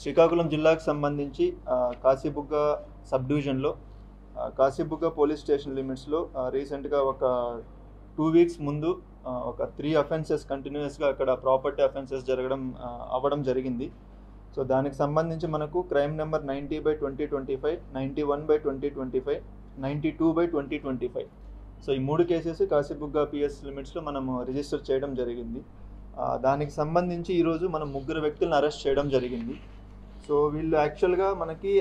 శ్రీకాకుళం జిల్లాకు సంబంధించి కాశీబుగ్గ సబ్ డివిజన్లో కాశీబుగ్గ పోలీస్ స్టేషన్ లిమిట్స్లో రీసెంట్గా ఒక 2 వీక్స్ ముందు ఒక 3 అఫెన్సెస్ కంటిన్యూస్గా అక్కడ ప్రాపర్టీ అఫెన్సెస్ అవ్వడం జరిగింది. సో దానికి సంబంధించి మనకు క్రైమ్ నెంబర్ 90/2025, 91/2025, 92/2025. సో ఈ 3 కేసెస్ కాశీబుగ్గ పిఎస్ లిమిట్స్లో మనము రిజిస్టర్ చేయడం జరిగింది. దానికి సంబంధించి ఈరోజు మనం 3 వ్యక్తులను అరెస్ట్ చేయడం జరిగింది. సో వీళ్ళు యాక్చువల్గా మనకి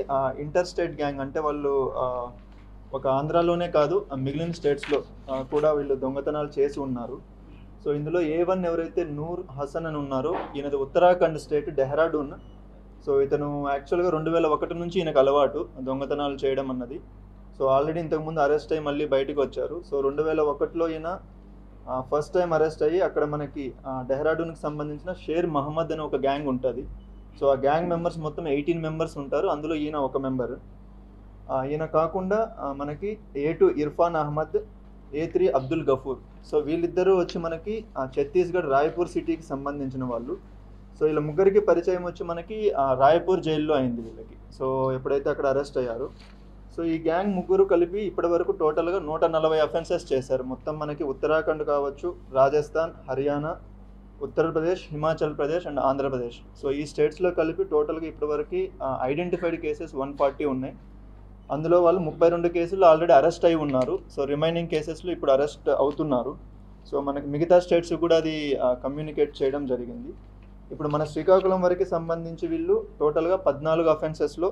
ఇంటర్ స్టేట్ గ్యాంగ్, అంటే వాళ్ళు ఒక ఆంధ్రాలోనే కాదు మిగిలిన స్టేట్స్లో కూడా వీళ్ళు దొంగతనాలు చేసి ఉన్నారు. సో ఇందులో A1 ఎవరైతే నూర్ హసన్ అని ఉన్నారో, ఈయనది ఉత్తరాఖండ్ స్టేట్ డెహ్రాడూన్. సో ఇతను యాక్చువల్గా 2001 నుంచి ఈయనకు అలవాటు దొంగతనాలు చేయడం అన్నది. సో ఆల్రెడీ ఇంతకుముందు అరెస్ట్ అయ్యి మళ్ళీ బయటకు వచ్చారు. సో 2001లో ఈయన ఫస్ట్ టైం అరెస్ట్ అయ్యి అక్కడ మనకి డెహ్రాడూన్కి సంబంధించిన షేర్ మహమ్మద్ అనే ఒక గ్యాంగ్ ఉంటుంది. సో ఆ గ్యాంగ్ మెంబర్స్ మొత్తం 18 మెంబర్స్ ఉంటారు. అందులో ఈయన ఒక మెంబర్. ఈయన కాకుండా మనకి A2 Irfan Ahmed, A3 Abdul Gafoor. So వీళ్ళిద్దరూ వచ్చి మనకి ఛత్తీస్గఢ్ రాయ్పూర్ సిటీకి సంబంధించిన వాళ్ళు. సో వీళ్ళ ముగ్గురికి పరిచయం వచ్చి మనకి రాయ్పూర్ జైల్లో అయింది వీళ్ళకి. సో ఎప్పుడైతే అక్కడ అరెస్ట్ అయ్యారు, సో ఈ గ్యాంగ్ ముగ్గురు కలిపి ఇప్పటి వరకు టోటల్గా 140 అఫెన్సెస్ చేశారు. మొత్తం మనకి ఉత్తరాఖండ్ కావచ్చు, రాజస్థాన్, హర్యానా, ఉత్తరప్రదేశ్, హిమాచల్ ప్రదేశ్ అండ్ ఆంధ్రప్రదేశ్. సో ఈ స్టేట్స్లో కలిపి టోటల్గా ఇప్పటివరకు ఐడెంటిఫైడ్ కేసెస్ 140 ఉన్నాయి. అందులో వాళ్ళు 32 కేసులు ఆల్రెడీ అరెస్ట్ అయి ఉన్నారు. సో రిమైనింగ్ కేసెస్లో ఇప్పుడు అరెస్ట్ అవుతున్నారు. సో మనకి మిగతా స్టేట్స్ కూడా అది కమ్యూనికేట్ చేయడం జరిగింది. ఇప్పుడు మన శ్రీకాకుళం వరకు సంబంధించి వీళ్ళు టోటల్గా 14 అఫెన్సెస్లో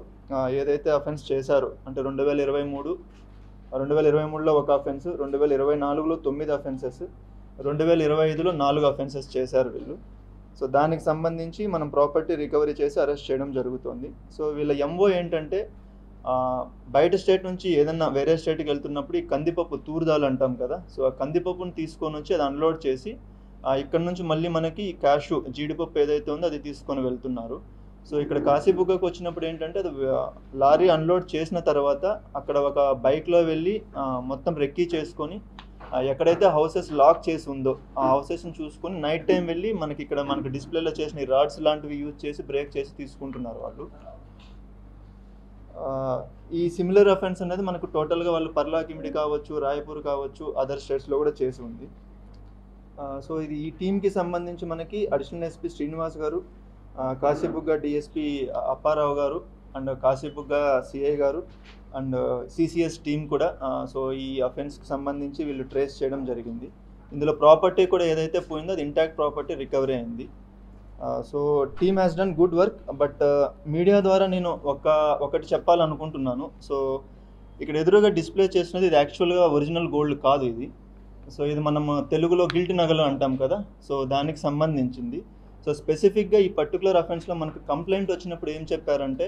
ఏదైతే అఫెన్స్ చేశారో, అంటే 2023లో ఒక అఫెన్స్, 2024లో 9 అఫెన్సెస్, 2025లో 4 అఫెన్సెస్ చేశారు వీళ్ళు. సో దానికి సంబంధించి మనం ప్రాపర్టీ రికవరీ చేసి అరెస్ట్ చేయడం జరుగుతుంది. సో వీళ్ళ ఎంఓ ఏంటంటే, బయట స్టేట్ నుంచి ఏదన్నా వేరే స్టేట్కి వెళ్తున్నప్పుడు ఈ కందిపప్పు తూర్దాలు అంటాం కదా, సో ఆ కందిపప్పును తీసుకొని వచ్చి అది అన్లోడ్ చేసి ఇక్కడ నుంచి మళ్ళీ మనకి క్యాషు జీడిపప్పు ఏదైతే ఉందో అది తీసుకొని వెళ్తున్నారు. సో ఇక్కడ కాశీబుగ్గకు వచ్చినప్పుడు ఏంటంటే, అది లారీ అన్లోడ్ చేసిన తర్వాత అక్కడ ఒక బైక్లో వెళ్ళి మొత్తం రెక్కీ చేసుకొని ఎక్కడైతే హౌసెస్ లాక్ చేసి ఉందో ఆ హౌసెస్ని చూసుకొని నైట్ టైం వెళ్ళి మనకి డిస్ప్లేలో చేసిన ఈ రాడ్స్ లాంటివి యూజ్ చేసి బ్రేక్ చేసి తీసుకుంటున్నారు వాళ్ళు. ఈ సిమిలర్ అఫెన్స్ అనేది మనకు టోటల్గా వాళ్ళు పర్లాకిమిడి కావచ్చు, రాయపూర్ కావచ్చు, అదర్ స్టేట్స్లో కూడా చేసి ఉంది. సో ఇది ఈ టీంకి సంబంధించి మనకి అడిషనల్ ఎస్పీ శ్రీనివాస్ గారు, కాశీబుగ్గ డిఎస్పీ అప్పారావు గారు అండ్ కాశీబుగ్గ సిఐ గారు అండ్ సిసిఎస్ టీం కూడా సో ఈ అఫెన్స్కి సంబంధించి వీళ్ళు ట్రేస్ చేయడం జరిగింది. ఇందులో ప్రాపర్టీ కూడా ఏదైతే పోయిందో అది ఇంటాక్ట్ ప్రాపర్టీ రికవరీ అయింది. So team has done good work. But media ద్వారా నేను ఒకటి చెప్పాలనుకుంటున్నాను. సో ఇక్కడ ఎదురుగా డిస్ప్లే చేసినది ఇది యాక్చువల్గా ఒరిజినల్ గోల్డ్ కాదు ఇది. సో ఇది మనం తెలుగులో గిల్ట్ నగలు అంటాం కదా, సో దానికి సంబంధించింది. సో స్పెసిఫిక్గా ఈ పర్టికులర్ అఫెన్స్లో మనకు కంప్లైంట్ వచ్చినప్పుడు ఏం చెప్పారంటే,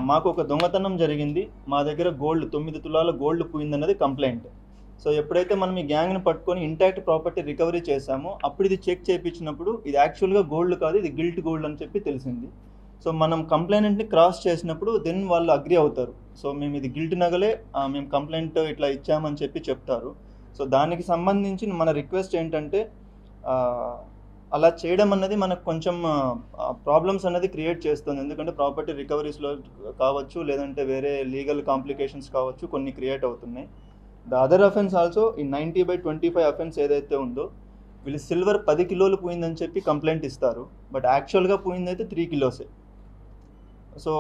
మాకు ఒక దొంగతనం జరిగింది, మా దగ్గర 9 తులాల గోల్డ్ పోయిందన్నది కంప్లైంట్. సో ఎప్పుడైతే మనం ఈ గ్యాంగ్ని పట్టుకొని ఇంటాక్ట్ ప్రాపర్టీ రికవరీ చేశామో అప్పుడు ఇది చెక్ చేయించినప్పుడు ఇది యాక్చువల్గా గోల్డ్ కాదు, ఇది గిల్ట్ గోల్డ్ అని చెప్పి తెలిసింది. సో మనం కంప్లైంట్ని క్రాస్ చేసినప్పుడు దెన్ వాళ్ళు అగ్రి అవుతారు. సో మేము ఇది గిల్ట్ నగలే, మేము కంప్లైంట్ ఇట్లా ఇచ్చామని చెప్పి చెప్తారు. సో దానికి సంబంధించి మన రిక్వెస్ట్ ఏంటంటే, అలా చేయడం అన్నది మనకు కొంచెం ప్రాబ్లమ్స్ అనేది క్రియేట్ చేస్తుంది. ఎందుకంటే ప్రాపర్టీ రికవరీస్లో కావచ్చు, లేదంటే వేరే లీగల్ కాంప్లికేషన్స్ కావచ్చు, కొన్ని క్రియేట్ అవుతున్నాయి. ద అదర్ అఫెన్స్ ఆల్సో ఈ 90/25 అఫెన్స్ ఏదైతే ఉందో, వీళ్ళు సిల్వర్ 10 కిలోలు పోయిందని చెప్పి కంప్లైంట్ ఇస్తారు. బట్ యాక్చువల్గా పోయిందైతే 3 కిలోసే. సో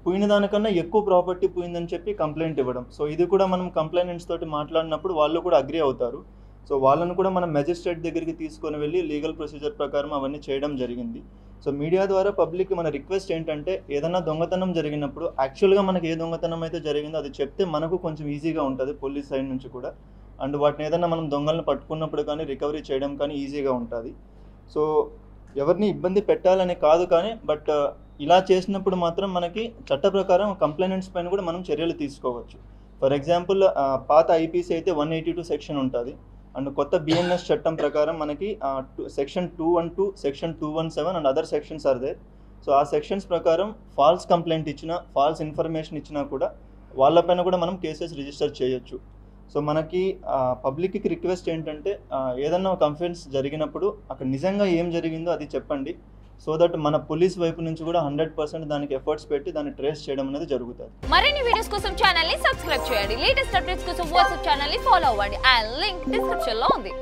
పోయిన దానికన్నా ఎక్కువ ప్రాపర్టీ పోయిందని చెప్పి కంప్లైంట్ ఇవ్వడం. సో ఇది కూడా మనం కంప్లైంట్స్ తోటి మాట్లాడినప్పుడు వాళ్ళు కూడా అగ్రి అవుతారు. సో వాళ్ళను కూడా మనం మెజిస్ట్రేట్ దగ్గరికి తీసుకొని వెళ్ళి లీగల్ ప్రొసీజర్ ప్రకారం అవన్నీ చేయడం జరిగింది. సో మీడియా ద్వారా పబ్లిక్కి మన రిక్వెస్ట్ ఏంటంటే, ఏదైనా దొంగతనం జరిగినప్పుడు యాక్చువల్గా మనకి ఏ దొంగతనం అయితే జరిగిందో అది చెప్తే మనకు కొంచెం ఈజీగా ఉంటుంది పోలీస్ సైడ్ నుంచి కూడా. అండ్ వాటిని ఏదైనా మనం దొంగలను పట్టుకున్నప్పుడు కానీ రికవరీ చేయడం కానీ ఈజీగా ఉంటుంది. సో ఎవరిని ఇబ్బంది పెట్టాలని కాదు, కానీ బట్ ఇలా చేసినప్పుడు మాత్రం మనకి చట్ట ప్రకారం కంప్లైంట్స్ పైన కూడా మనం చర్యలు తీసుకోవచ్చు. ఫర్ ఎగ్జాంపుల్ పాత ఐపీసీ అయితే 182 సెక్షన్ ఉంటుంది. అండ్ కొత్త బిఎన్ఎస్ చట్టం ప్రకారం మనకి section 212, section 217 and other sections are there. So ఆ సెక్షన్స్ ప్రకారం ఫాల్స్ కంప్లైంట్ ఇచ్చినా, ఫాల్స్ ఇన్ఫర్మేషన్ ఇచ్చినా కూడా వాళ్ళపైన కూడా మనం కేసెస్ రిజిస్టర్ చేయొచ్చు. సో మనకి పబ్లిక్కి రిక్వెస్ట్ ఏంటంటే, ఏదన్నా ఒక అఫెన్స్ జరిగినప్పుడు అక్కడ నిజంగా ఏం జరిగిందో అది చెప్పండి. సో దట్ మన పోలీస్ వైపు నుంచి కూడా 100% దానికి ఎఫర్ట్స్ పెట్టి దాన్ని ట్రేస్ చేయడం అనేది జరుగుతుంది. మరిన్ని వీడియోస్ కోసం ఛానల్ ని సబ్స్క్రైబ్ చేయండి. లేటెస్ట్ అప్డేట్స్ కోసం వాట్సాప్ ఛానల్ ని ఫాలో అవ్వండి. ఆ లింక్ డిస్క్రిప్షన్ లో ఉంది.